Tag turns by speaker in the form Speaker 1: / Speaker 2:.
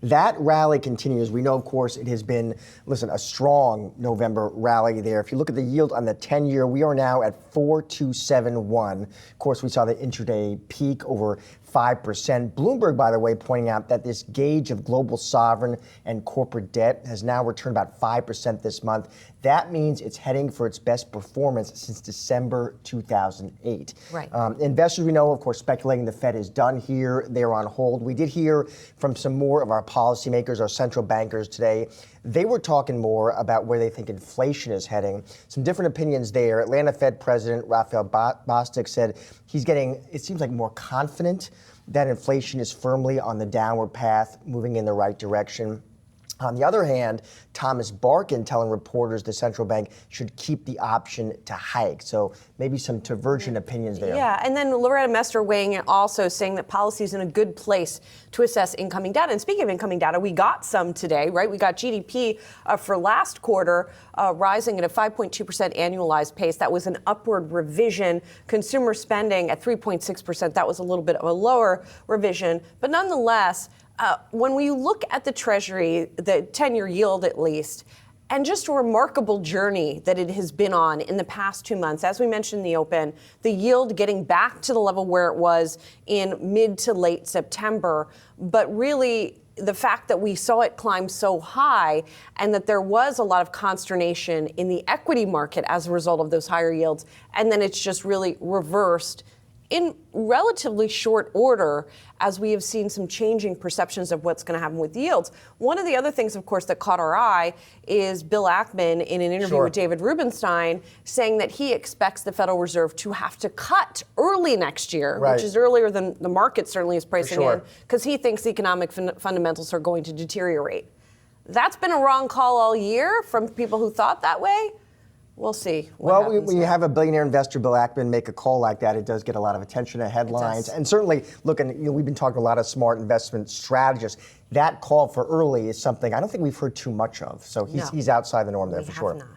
Speaker 1: That rally continues. We know, of course, it has been, listen, a strong November rally there. If you look at the yield on the 10-year, we are now at 4.271. Of course, we saw the intraday peak over 5%. Bloomberg, by the way, pointing out that this gauge of global sovereign and corporate debt has now returned about 5% this month. That means it's heading for its best performance since December 2008.
Speaker 2: Right.
Speaker 1: Investors, we know, of course, speculating the Fed is done here. They're on hold. We did hear from some more of our policymakers, our central bankers today. They were talking more about where they think inflation is heading. Some different opinions there. Atlanta Fed President Raphael Bostic said he's getting, it seems like, more confident that inflation is firmly on the downward path, moving in the right direction. On the other hand, Thomas Barkin telling reporters the central bank should keep the option to hike. So maybe some divergent opinions there.
Speaker 2: Yeah, and then Loretta Mester weighing in also saying that policy is in a good place to assess incoming data. And speaking of incoming data, we got some today, right? We got GDP for last quarter rising at a 5.2% annualized pace. That was an upward revision. Consumer spending at 3.6%. That was a little bit of a lower revision. But nonetheless, when we look at the Treasury, the 10-year yield at least, and just a remarkable journey that it has been on in the past 2 months, as we mentioned in the open, the yield getting back to the level where it was in mid to late September, but really the fact that we saw it climb so high and that there was a lot of consternation in the equity market as a result of those higher yields, and then it's just really reversed in relatively short order as we have seen some changing perceptions of what's going to happen with yields. One of the other things, of course, that caught our eye is Bill Ackman in an interview with David Rubenstein saying that he expects the Federal Reserve to have to cut early next year, which is earlier than the market certainly is pricing in, because he thinks economic fundamentals are going to deteriorate. That's been a wrong call all year from people who thought that way. We'll see.
Speaker 1: Well, when you have a billionaire investor, Bill Ackman, make a call like that, it does get a lot of attention and headlines. And certainly, look, and we've been talking to a lot of smart investment strategists. That call for early is something I don't think we've heard too much of. So he's outside the norm there for sure.